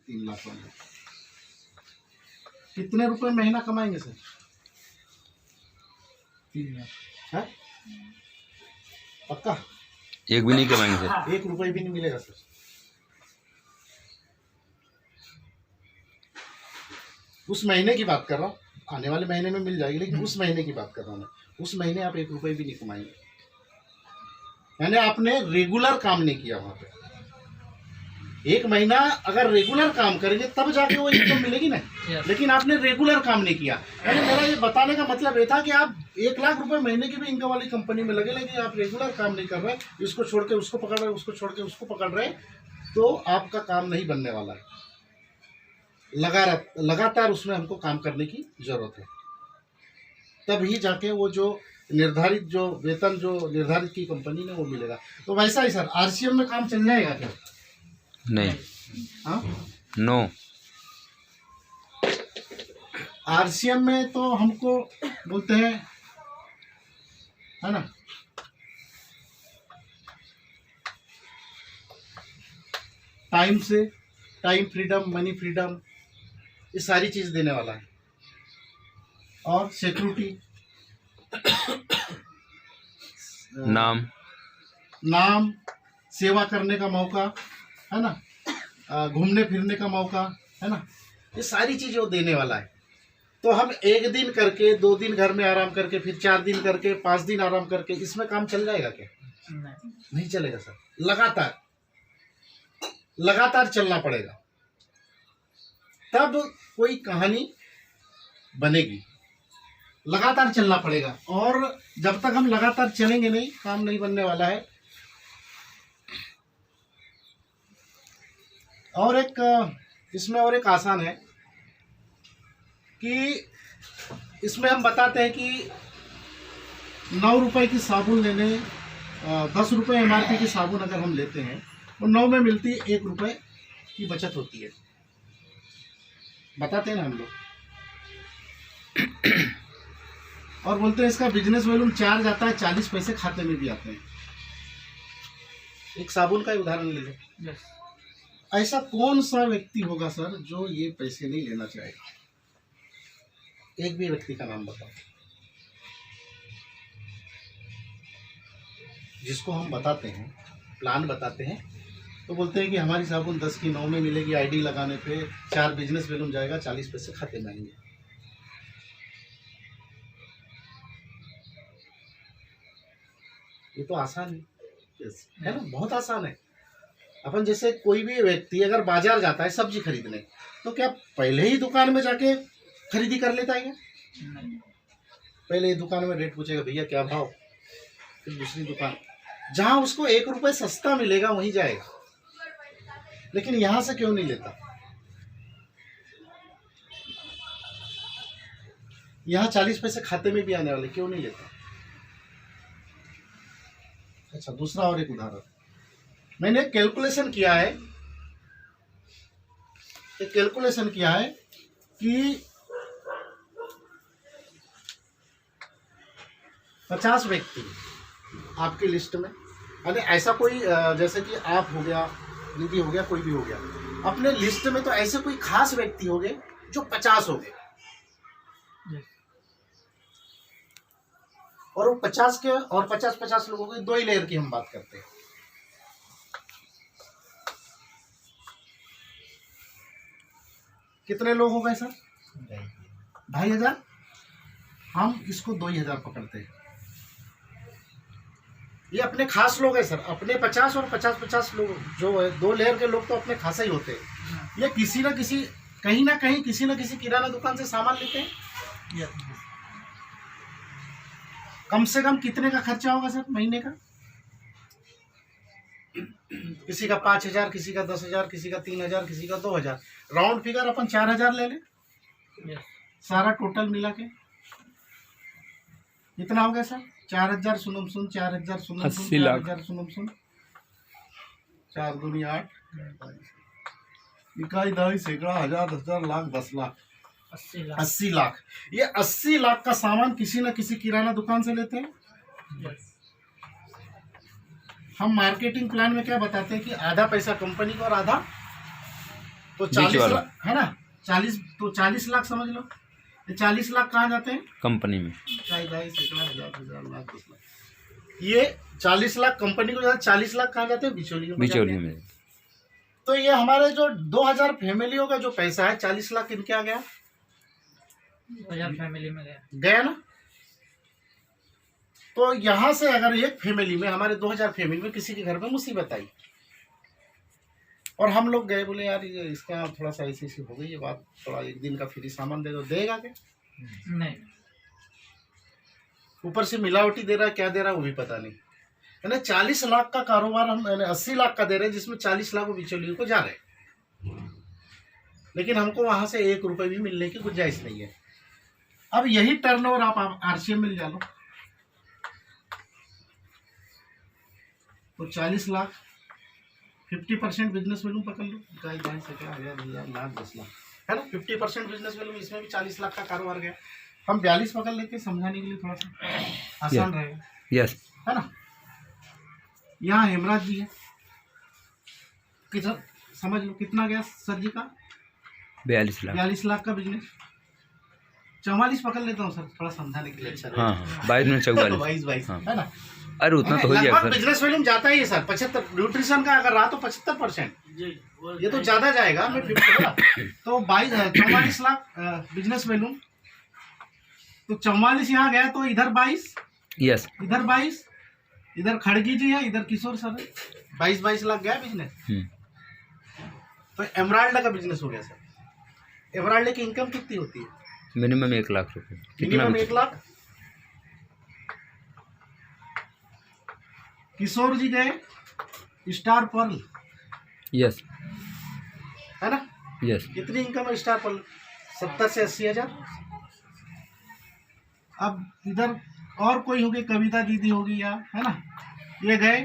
3 लाख वाले कितने रुपए महीना कमाएंगे सर? 3 लाख। है पक्का? एक भी नहीं कमाएंगे सर। 1 रुपये भी नहीं मिलेगा सर। उस महीने की बात कर रहा हूँ, आने वाले महीने में मिल जाएगी, लेकिन उस महीने की बात कर रहा हूँ मैं। उस महीने आप 1 रुपये भी नहीं कमाएंगे, यानी आपने रेगुलर काम नहीं किया वहां पे। 1 महीना अगर रेगुलर काम करेंगे तब जाके वो इनकम मिलेगी ना, लेकिन आपने रेगुलर काम नहीं किया। यानी मेरा ये बताने का मतलब ये था कि आप 1 लाख रुपए महीने की भी इनकम वाली कंपनी में लगे, लेकिन आप रेगुलर काम नहीं कर रहे, इसको छोड़ के उसको पकड़ रहे, उसको छोड़ के उसको पकड़ रहे, तो आपका काम नहीं बनने वाला है। लगातार उसमें हमको काम करने की जरूरत है, तभी जाके वो जो निर्धारित जो वेतन जो निर्धारित की कंपनी ने वो मिलेगा। तो वैसा ही सर आरसीएम में काम चल जाएगा क्या? नहीं। हाँ, नो। आरसीएम में तो हमको बोलते हैं, है ना, टाइम फ्रीडम, मनी फ्रीडम, ये सारी चीज देने वाला है, और सिक्योरिटी, नाम, सेवा करने का मौका, है ना, घूमने फिरने का मौका, है ना, ये सारी चीज़ वो देने वाला है। तो हम 1 दिन करके, 2 दिन घर में आराम करके, फिर 4 दिन करके, 5 दिन आराम करके, इसमें काम चल जाएगा क्या? नहीं चलेगा सर। लगातार चलना पड़ेगा, तब कोई कहानी बनेगी। लगातार चलना पड़ेगा, और जब तक हम लगातार चलेंगे नहीं, काम नहीं बनने वाला है। और एक इसमें और एक आसान है कि इसमें हम बताते हैं कि 9 रुपए की साबुन लेने, 10 रुपए MRP की साबुन अगर हम लेते हैं, और 9 में मिलती है, 1 रुपए की बचत होती है, बताते हैं ना हम लोग। और बोलते हैं इसका बिजनेस वॉल्यूम चार्ज आता है, 40 पैसे खाते में भी आते हैं। एक साबुन का ही उदाहरण ले लो। ऐसा कौन सा व्यक्ति होगा सर जो ये पैसे नहीं लेना चाहेगा? एक भी व्यक्ति का नाम बताओ, जिसको हम बताते हैं, प्लान बताते हैं, तो बोलते हैं कि हमारी साबुन 10 की 9 में मिलेगी, आईडी लगाने पे 4 बिजनेस वॉल्यूम जाएगा, 40 पैसे खाते में आएंगे। ये तो आसान है ना, बहुत आसान है। अपन जैसे कोई भी व्यक्ति अगर बाजार जाता है सब्जी खरीदने, तो क्या पहले ही दुकान में जाके खरीदी कर लेता है क्या? पहले ही दुकान में रेट पूछेगा, भैया क्या भाव, फिर दूसरी दुकान जहां उसको 1 रुपए सस्ता मिलेगा वहीं जाएगा। लेकिन यहां से क्यों नहीं लेता? यहां 40 पैसे खाते में भी आने वाले, क्यों नहीं लेता? अच्छा, दूसरा और एक उदाहरण, मैंने कैलकुलेशन किया है, कि 50 व्यक्ति आपकी लिस्ट में, अरे ऐसा कोई जैसे कि आप हो गया, दीदी हो गया, कोई भी हो गया, अपने लिस्ट में तो ऐसे कोई खास व्यक्ति हो गए जो 50 हो गए, और वो 50 के और 50 लोगों के 2 ही लेयर की हम बात करते हैं। कितने लोग हो गए सर? 2500। हम इसको 2000 पकड़ते हैं। ये अपने खास लोग हैं सर, अपने 50 और 50 लोग जो है, 2 लेयर के लोग तो अपने खास ही होते हैं। ये किसी ना किसी, कहीं ना कहीं, किसी ना किसी किराना दुकान से सामान लेते हैं। कम से कम कितने का खर्चा होगा सर महीने का? किसी का 5000, किसी का 10,000, किसी का 3000, किसी का 2000, राउंड फिगर अपन 4000 ले लें। सारा टोटल मिला के कितना हो गया सर? 4000 सुनम सुन, 4000 सुनम सुन, 4000 सुनम सुन, 4 दूनी 8, इकाई दहाई सैकड़ा, 1000, 10,000, लाख, 10 लाख, 80 लाख। ये 80 लाख का सामान किसी न किसी किराना दुकान से लेते हैं। हम मार्केटिंग प्लान में क्या बताते हैं कि आधा पैसा कंपनी का और आधा तो बीच 40 वाला। लाख है ना, 40 लाख समझ लो। ये 40 लाख कहाँ जाते हैं? कंपनी में। ये 40 लाख कंपनी को जाते, 40 लाख कहाँ जाते हैं? बिचौलियों को जाते बिचौलियों हैं। में। तो ये हमारे जो 2000 फैमिलियों का जो पैसा है, 40 लाख इनके आ गया, 2000 फैमिली में गया। गया ना। तो यहाँ से अगर एक फैमिली में, हमारे 2000 फैमिली में किसी के घर में मुसीबत आई और हम लोग गए, बोले यार ये इसका थोड़ा सा ऐसी हो गई ये बात, थोड़ा एक दिन का फ्री सामान दे दो, देगा क्या? नहीं, ऊपर से मिलावटी दे रहा है, क्या दे रहा है वो भी पता नहीं। यानी 40 लाख का कारोबार हम 80 लाख का दे रहे हैं, जिसमें 40 लाख वो बिचौलियों को जा रहे हैं, लेकिन हमको वहां से 1 रुपए भी मिलने की गुंजाइश नहीं है। अब यही टर्नओवर आप आरसीएम में ले जा लो, तो 40 लाख 50% बिजनेस वैल्यू पकड़ लो, लाख 10 लाख है ना, 50% बिजनेस वैल्यू, इसमें भी 40 लाख का कारोबार गया। हम 42 पकड़ लेते, समझाने के लिए थोड़ा सा आसान रहेगा, यस। है ना। यहाँ हेमराज जी है, कितना समझ लो कितना गया सर जी का? 42 लाख। 42 लाख का बिजनेस। 44 पकड़ लेता हूँ सर, थोड़ा समझाने के लिए अच्छा रहेगा। हाँ 22 में 44। 22 हाँ। है ना। अरे उतना तो हो गया लगभग सर। बिजनेस वॉल्यूम जाता ही है सर, 75 न्यूट्रिशन का अगर रहा तो 75%, ये तो ज्यादा जाएगा। मैं 50 तो 44 लाख बिजनेस वॉल्यूम, तो 44 यहाँ गया, तो इधर 22, यस। इधर 22, इधर खड़गी जी है, इधर किशोर सर है, 22 लाख गया बिजनेस। तो एमराल्ड का बिजनेस हो गया सर। एमराल्ड की इनकम कितनी होती है? मिनिमम 1 लाख रुपए। मिनिमम 1 लाख। किशोर जी गए स्टार पर्ल, यस है ना। यस। कितनी इनकम है स्टार पर्ल? 70 से 80 हजार। अब इधर और कोई होगी, कविता दीदी होगी या, है ना, ये गए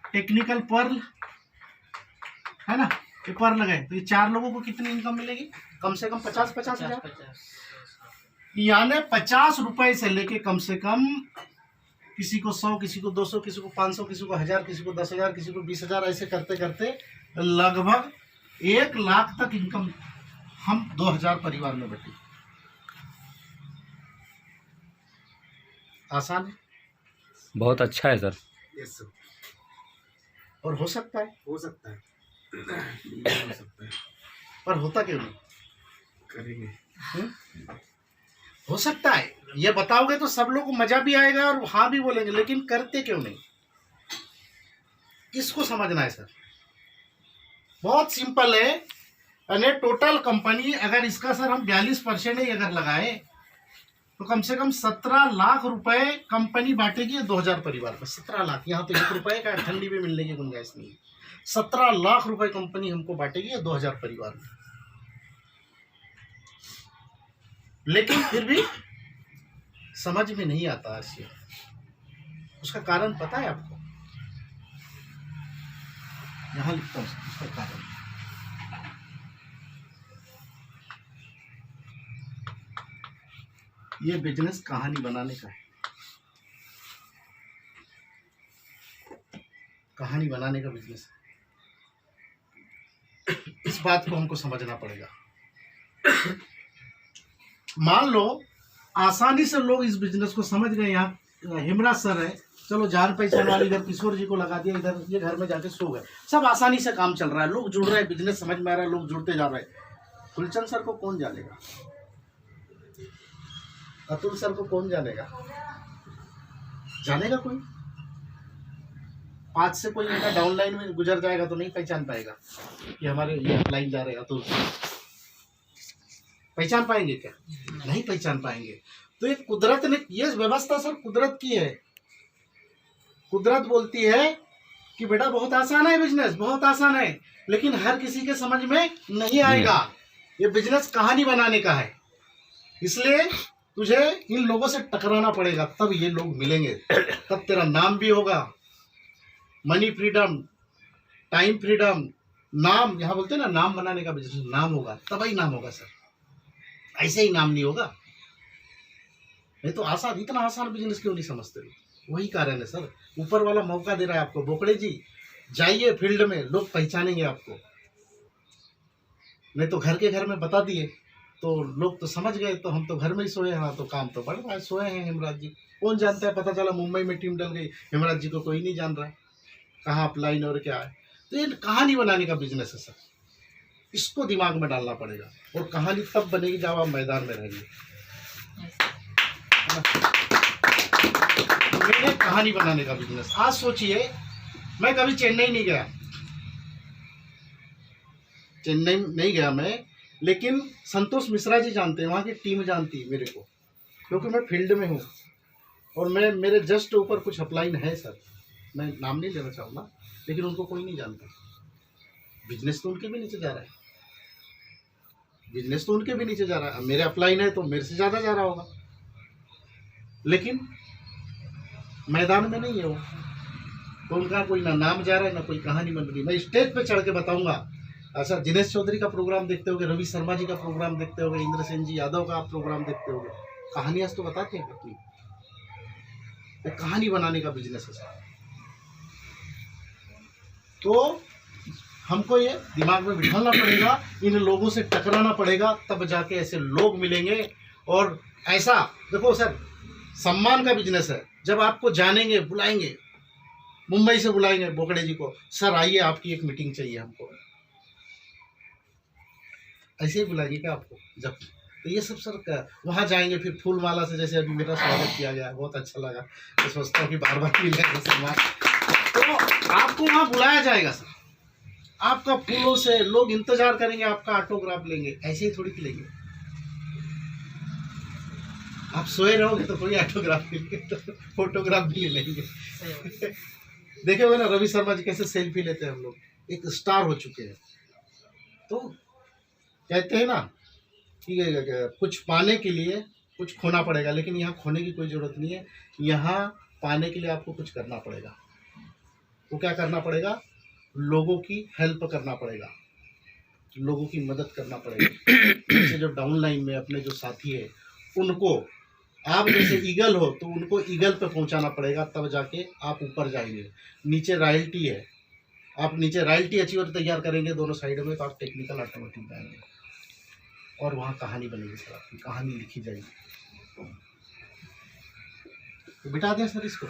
टेक्निकल पर्ल, है ना, ये पर्ल गए, तो ये 4 लोगों को कितनी इनकम मिलेगी? कम से कम 50 हजार। यानी 50 रुपए से लेके कम से कम किसी को 100, किसी को 200, किसी को 500, किसी को 1000, किसी को 10,000, किसी को 20,000, ऐसे करते करते लगभग 1 लाख तक इनकम हम 2000 परिवार में बटी। आसान है, बहुत अच्छा है सर। Yes sir. और हो सकता है, हो सकता है, हो सकता है, पर होता क्यों नहीं? करेंगे। हो सकता है, ये बताओगे तो सब लोग को मजा भी आएगा और हाँ भी बोलेंगे, लेकिन करते क्यों नहीं? इसको समझना है सर। बहुत सिंपल है। यानी टोटल कंपनी, अगर इसका सर हम 42% ही अगर लगाए तो कम से कम 17 लाख रुपए कंपनी बांटेगी 2000 परिवार में। 17 लाख, यहाँ तो 1 रुपए का ठंडी भी मिलने की गुंजाइश नहीं है। 17 लाख रुपए कंपनी हमको बांटेगी 2000 परिवार में। लेकिन फिर भी समझ में नहीं आता है। उसका कारण पता है आपको? यहां लिखता हूं उसका कारण। ये बिजनेस कहानी बनाने का है, कहानी बनाने का बिजनेस है। इस बात को हमको समझना पड़ेगा। मान लो आसानी से लोग इस बिजनेस को समझ गए। यहाँ हिमराज सर है, चलो जान पहचान वाली, इधर किशोर जी को लगा दिया, इधर ये घर में जाके सो गए, सब आसानी से काम चल रहा है, लोग जुड़ रहे हैं, बिजनेस समझ में आ रहा है, लोग जुड़ते जा रहे हैं। फुलचंद सर को कौन जानेगा? अतुल सर को कौन जानेगा? जानेगा कोई? 5 से कोई इनका डाउन लाइन में गुजर जाएगा तो नहीं पहचान पाएगा कि हमारे ये अपलाइन जा रहे हैं अतुल। पहचान पाएंगे क्या? नहीं पहचान पाएंगे। तो ये कुदरत ने, ये व्यवस्था सर कुदरत की है। कुदरत बोलती है कि बेटा बहुत आसान है बिजनेस, बहुत आसान है, लेकिन हर किसी के समझ में नहीं आएगा। ये बिजनेस कहानी बनाने का है, इसलिए तुझे इन लोगों से टकराना पड़ेगा, तब ये लोग मिलेंगे, तब तेरा नाम भी होगा। मनी फ्रीडम, टाइम फ्रीडम, नाम, यहाँ बोलते हैं ना नाम बनाने का बिजनेस, नाम होगा तब ही नाम होगा सर, ऐसे ही नाम नहीं होगा। नहीं तो आसान, इतना आसान बिजनेस क्यों नहीं समझते लोग? वही कारण है सर, ऊपर वाला मौका दे रहा है आपको। बोकड़े जी जाइए फील्ड में, लोग पहचानेंगे आपको। नहीं तो घर के घर में बता दिए तो लोग तो समझ गए, तो हम तो घर में ही सोए हैं, हाँ तो काम तो बढ़ रहा है, सोए हैं हेमराज जी। कौन जानता है, पता चला मुंबई में टीम डल गई, हेमराज जी को कोई नहीं जान रहा है कहाँ अपलाइन और क्या है। तो ये कहानी बनाने का बिजनेस है सर, इसको दिमाग में डालना पड़ेगा। और कहानी तब बनेगी जब आप मैदान में रहेंगे। मेरे कहानी बनाने का बिजनेस। आज सोचिए, मैं कभी चेन्नई नहीं गया, चेन्नई नहीं गया मैं, लेकिन संतोष मिश्रा जी जानते हैं, वहाँ की टीम जानती है मेरे को, क्योंकि मैं फील्ड में हूँ। और मैं मेरे जस्ट ऊपर कुछ अपलाइन है सर, मैं नाम नहीं लेना चाहूँगा, लेकिन उनको कोई नहीं जानता। बिजनेस तो उनके भी नीचे जा रहा है, बिजनेस तो उनके भी नीचे जा रहा है। अब मेरे अपलाइन है तो मेरे से ज़्यादा जा रहा होगा, लेकिन मैदान में नहीं है वो, तो उनका कोई ना नाम जा रहा है ना कोई कहानी बन रही। मैं स्टेज पे चढ़ के बताऊंगा। अच्छा, दिनेश चौधरी का प्रोग्राम देखते होगे, रवि शर्मा जी का प्रोग्राम देखते होगे, इंद्र सेन जी यादव का आप प्रोग्राम देखते होगे, कहानियां तो बताते हैं अपनी। ये कहानी बनाने का बिजनेस है सर। तो हमको ये दिमाग में बिठाना पड़ेगा, इन लोगों से टकराना पड़ेगा, तब जाके ऐसे लोग मिलेंगे। और ऐसा देखो सर, सम्मान का बिजनेस है। जब आपको जानेंगे, बुलाएंगे, मुंबई से बुलाएंगे बोकड़े जी को, सर आइए आपकी एक मीटिंग चाहिए हमको, ऐसे ही बुलाएंगे क्या आपको? जब तो ये सब सर वहाँ जाएंगे, फिर फूल माला से, जैसे अभी मेरा स्वागत किया गया, बहुत अच्छा लगा। मैं सोचता हूँ कि बार बार मिलेगा सम्मान। तो आपको वहाँ बुलाया जाएगा सर, आपका फूलों से लोग इंतजार करेंगे, आपका ऑटोग्राफ लेंगे। ऐसे ही थोड़ी लेंगे, आप सोए रहोगे तो कोई ऑटोग्राफ लेंगे, तो फोटोग्राफ भी ले लेंगे। देखे हुए ना रवि शर्मा जी कैसे सेल्फी लेते हैं, हम लोग एक स्टार हो चुके हैं। तो कहते हैं ना कि कुछ पाने के लिए कुछ खोना पड़ेगा, लेकिन यहाँ खोने की कोई ज़रूरत नहीं है। यहाँ पाने के लिए आपको कुछ करना पड़ेगा। वो क्या करना पड़ेगा? लोगों की हेल्प करना पड़ेगा, लोगों की मदद करना पड़ेगा। जैसे जो डाउन लाइन में अपने जो साथी है, उनको आप जैसे ईगल हो तो उनको ईगल पे पहुंचाना पड़ेगा, तब जाके आप ऊपर जाएंगे। नीचे रॉयल्टी है, आप नीचे रॉयल्टी अचीवर तैयार करेंगे दोनों साइड में, तो आप टेक्निकल ऑटोमेटिक जाएंगे और वहाँ कहानी बनेगी सर, आपकी कहानी लिखी जाएगी। तो बिठा दें सर इसको।